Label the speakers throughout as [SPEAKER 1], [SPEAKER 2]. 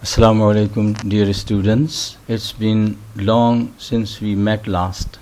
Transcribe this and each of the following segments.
[SPEAKER 1] Assalamu alaikum, dear students. It's been long since we met last.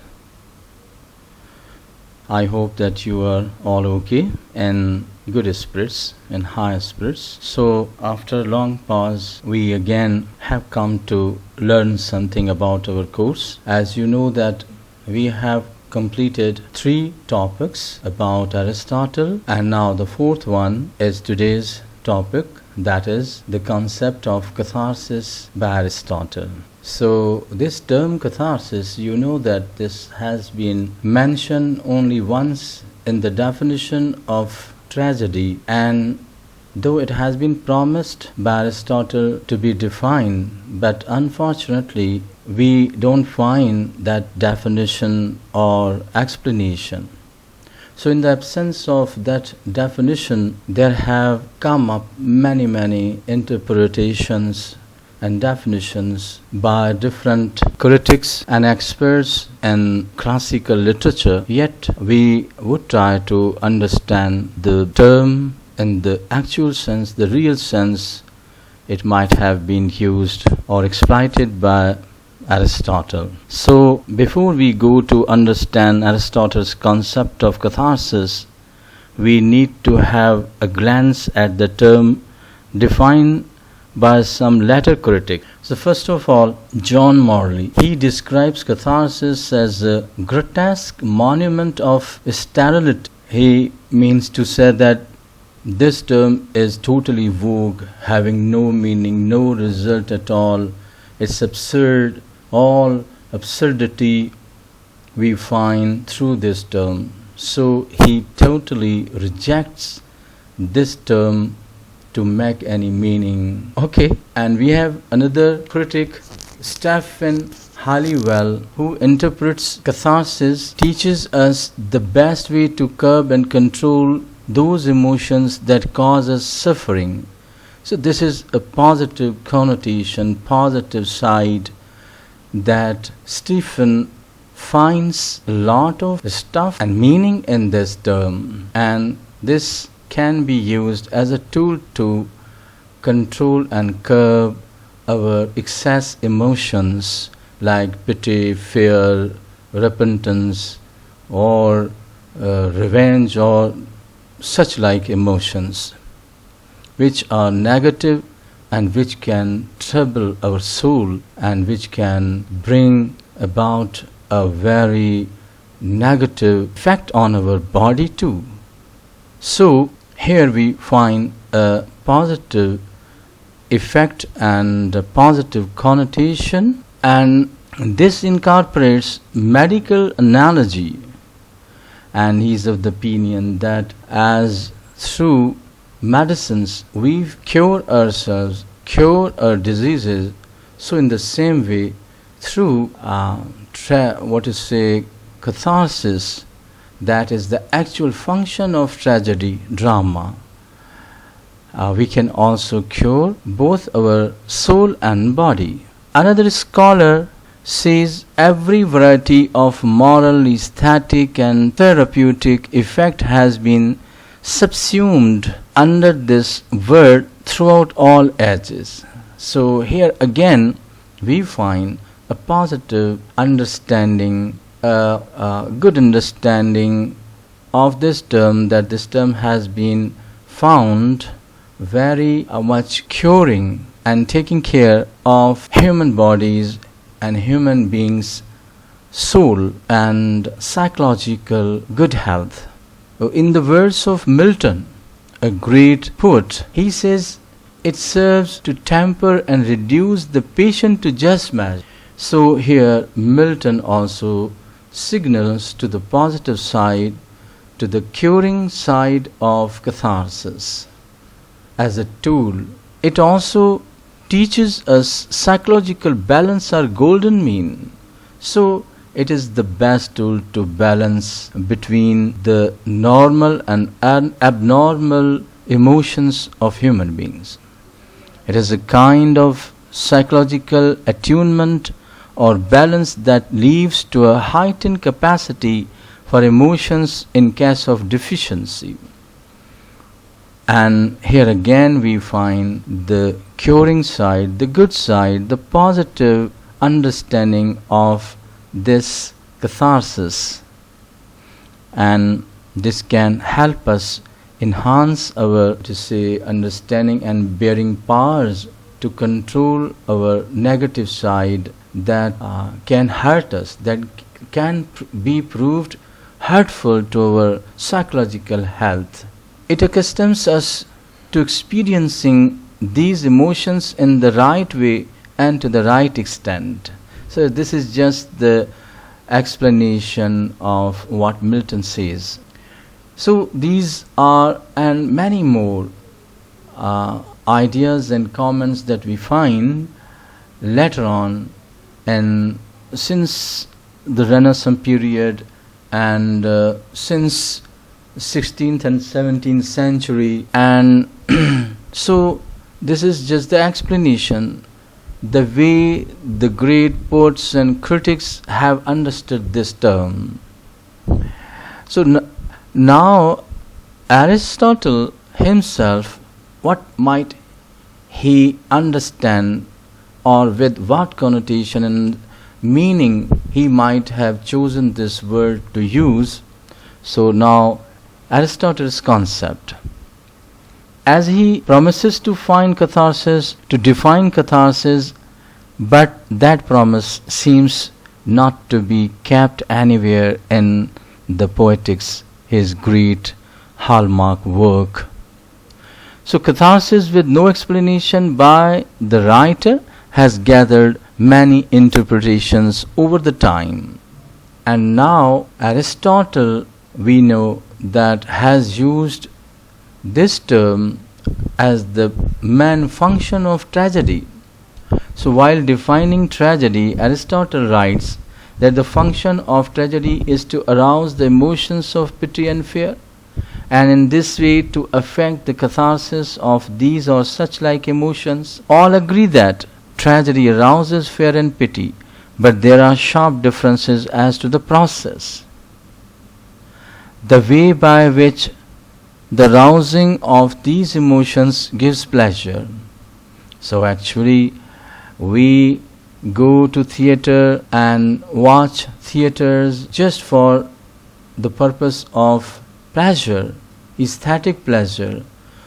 [SPEAKER 1] I hope that you are all okay and good spirits and high spirits. So, after a long pause, we again have come to learn something about our course. As you know that we have completed 3 topics about Aristotle, and now the 4th one is today's topic, that is the concept of catharsis by Aristotle. So this term catharsis, you know that this has been mentioned only once in the definition of tragedy, and though it has been promised by Aristotle to be defined, but unfortunately we don't find that definition or explanation. So in the absence of that definition, there have come up many interpretations and definitions by different critics and experts in classical literature. Yet we would try to understand the term in the actual sense, the real sense it might have been used or exploited by Aristotle. So before we go to understand Aristotle's concept of catharsis, we need to have a glance at the term defined by some later critic. So first of all, John Morley, he describes catharsis as a grotesque monument of sterility. He means to say that this term is totally vogue, having no meaning, no result at all. It's absurd. All absurdity we find through this term. So he totally rejects this term to make any meaning. Okay, and we have another critic, Stephen Halliwell, who interprets catharsis, teaches us the best way to curb and control those emotions that cause us suffering. So this is a positive connotation, positive side that Stephen finds a lot of stuff and meaning in this term, and this can be used as a tool to control and curb our excess emotions like pity, fear, repentance, or revenge, or such like emotions which are negative and which can trouble our soul and which can bring about a very negative effect on our body too. So here we find a positive effect and a positive connotation, and this incorporates medical analogy, and he is of the opinion that as through medicines we cure ourselves, cure our diseases, so in the same way through catharsis, that is the actual function of tragedy, drama, we can also cure both our soul and body. Another scholar says every variety of moral, aesthetic and therapeutic effect has been subsumed under this word throughout all ages. So here again we find a positive understanding, a good understanding of this term, that this term has been found very much curing and taking care of human bodies and human beings' soul and psychological good health. In the words of Milton, a great poet, he says it serves to temper and reduce the patient to just measure. So here Milton also signals to the positive side, to the curing side of catharsis as a tool. It also teaches us psychological balance or golden mean. So it is the best tool to balance between the normal and abnormal emotions of human beings. It is a kind of psychological attunement or balance that leads to a heightened capacity for emotions in case of deficiency. And here again we find the curing side, the good side, the positive understanding of this catharsis. And this can help us enhance our understanding and bearing powers to control our negative side that can hurt us, that can be proved hurtful to our psychological health. It accustoms us to experiencing these emotions in the right way and to the right extent. So this is just the explanation of what Milton says. So these are and many more ideas and comments that we find later on, and since the Renaissance period and since 16th and 17th century. And so this is just the explanation, the way the great poets and critics have understood this term. So now Aristotle himself, what might he understand, or with what connotation and meaning he might have chosen this word to use? So now Aristotle's concept, as he promises to find catharsis, to define catharsis, but that promise seems not to be kept anywhere in the Poetics, his great hallmark work. So catharsis, with no explanation by the writer, has gathered many interpretations over the time. And now Aristotle, we know, that has used this term as the main function of tragedy. So while defining tragedy, Aristotle writes that the function of tragedy is to arouse the emotions of pity and fear, and in this way to affect the catharsis of these or such like emotions. All agree that tragedy arouses fear and pity, but there are sharp differences as to the process, the way by which the rousing of these emotions gives pleasure. So actually we go to theater and watch theaters just for the purpose of pleasure, aesthetic pleasure.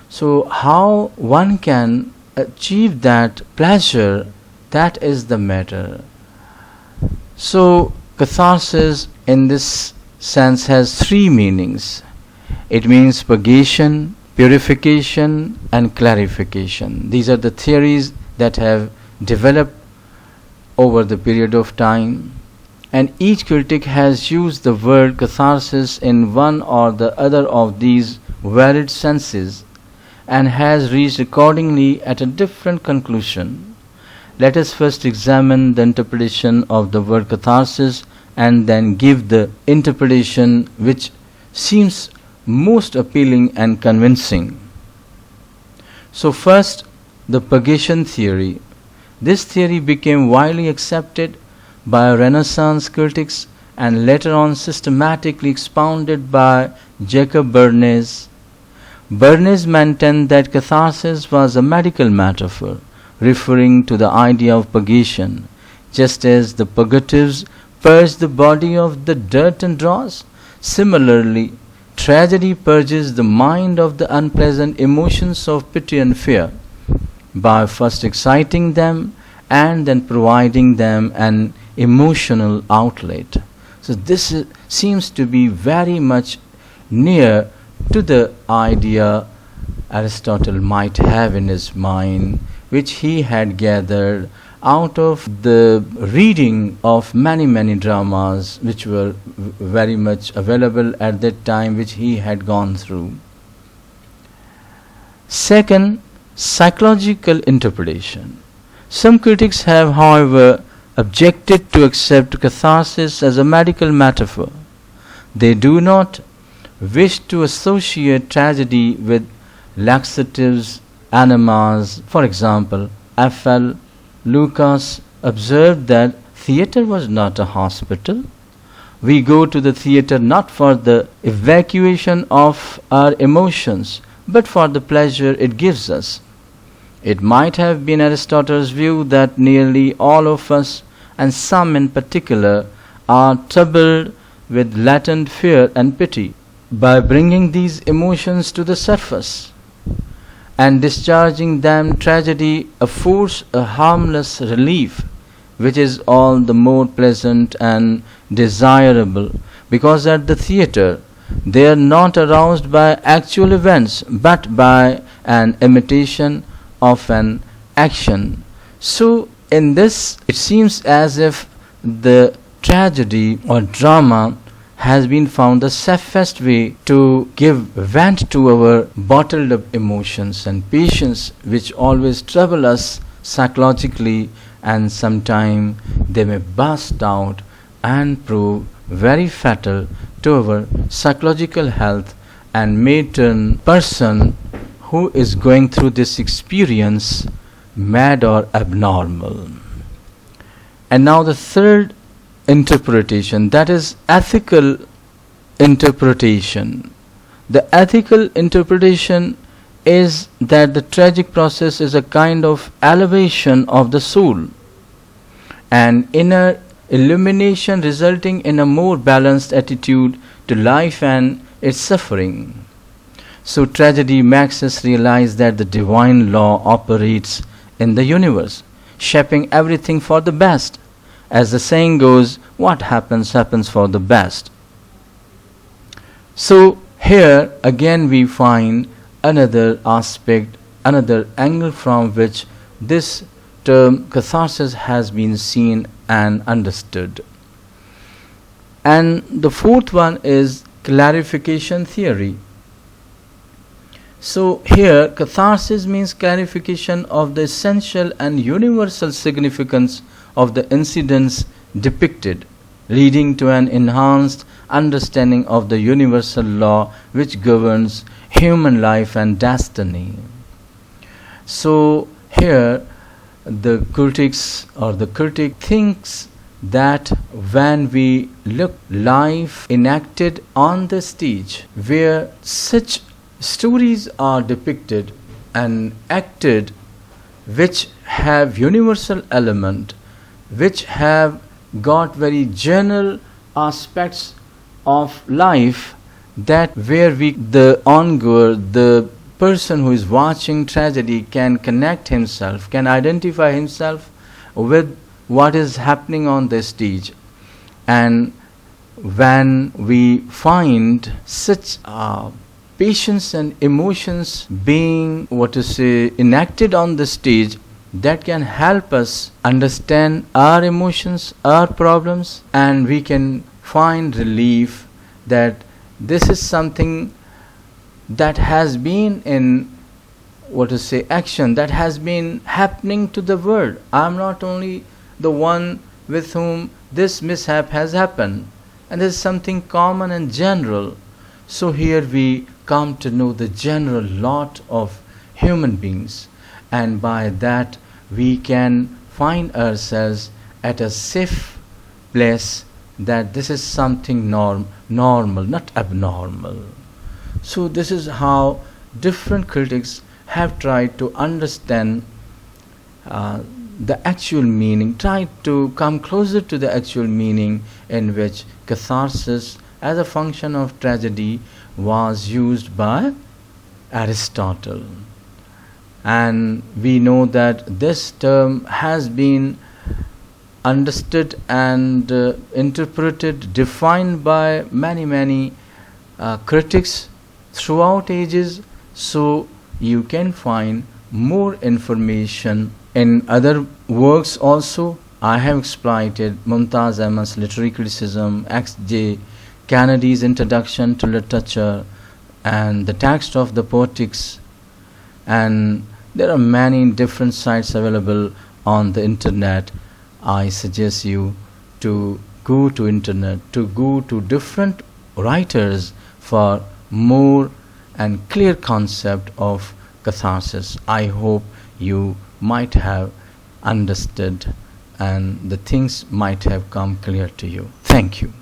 [SPEAKER 1] So how one can achieve that pleasure, that is the matter. So catharsis in this sense has three meanings. It means purgation, purification, and clarification. These are the theories that have developed over the period of time, and each critic has used the word catharsis in one or the other of these varied senses and has reached accordingly at a different conclusion. Let us first examine the interpretation of the word catharsis and then give the interpretation which seems most appealing and convincing. So first, the purgation theory. This theory became widely accepted by Renaissance critics and later on systematically expounded by Jacob Bernays. Bernays maintained that catharsis was a medical metaphor referring to the idea of purgation, just as the purgatives purge the body of the dirt and dross. Similarly, tragedy purges the mind of the unpleasant emotions of pity and fear by first exciting them and then providing them an emotional outlet. So this seems to be very much near to the idea Aristotle might have in his mind, which he had gathered out of the reading of many dramas which were very much available at that time, which he had gone through. Second, psychological interpretation. Some critics have, however, objected to accept catharsis as a medical metaphor. They do not wish to associate tragedy with laxatives, enemas. For example, F.L. Lucas observed that theatre was not a hospital. We go to the theatre not for the evacuation of our emotions, but for the pleasure it gives us. It might have been Aristotle's view that nearly all of us, and some in particular, are troubled with latent fear and pity. By bringing these emotions to the surface and discharging them, tragedy affords a harmless relief, which is all the more pleasant and desirable, because at the theatre they are not aroused by actual events but by an imitation of an action. So in this it seems as if the tragedy or drama has been found the safest way to give vent to our bottled up emotions and passions which always trouble us psychologically, and sometimes they may burst out and prove very fatal to our psychological health and may turn person who is going through this experience mad or abnormal. And now the third interpretation, that is ethical interpretation. The ethical interpretation is that the tragic process is a kind of elevation of the soul, an inner illumination resulting in a more balanced attitude to life and its suffering. So tragedy makes us realize that the divine law operates in the universe, shaping everything for the best. As the saying goes, what happens, happens for the best. So here again we find another aspect, another angle from which this term catharsis has been seen and understood. And the fourth one is clarification theory. So here catharsis means clarification of the essential and universal significance of the incidents depicted, leading to an enhanced understanding of the universal law which governs human life and destiny. So here the critics or the critic thinks that when we look life enacted on the stage where such stories are depicted and acted which have universal element, which have got very general aspects of life, that where we the ongoer, the person who is watching tragedy can connect himself, can identify himself with what is happening on the stage. And when we find such patience and emotions being enacted on the stage, that can help us understand our emotions, our problems, and we can find relief that this is something that has been in action, that has been happening to the world. I am not only the one with whom this mishap has happened, and this is something common and general. So here we come to know the general lot of human beings, and by that we can find ourselves at a safe place, that this is something normal, not abnormal. So this is how different critics have tried to understand the actual meaning, tried to come closer to the actual meaning in which catharsis as a function of tragedy was used by Aristotle. And we know that this term has been understood and interpreted, defined by many critics throughout ages. So you can find more information in other works also. I have exploited Mumtaz Ahmad's literary criticism, X.J. Kennedy's introduction to literature, and the text of the Poetics, and there are many different sites available on the internet. I suggest you to go to internet, to go to different writers for more and clear concept of catharsis. I hope you might have understood and the things might have come clear to you. Thank you.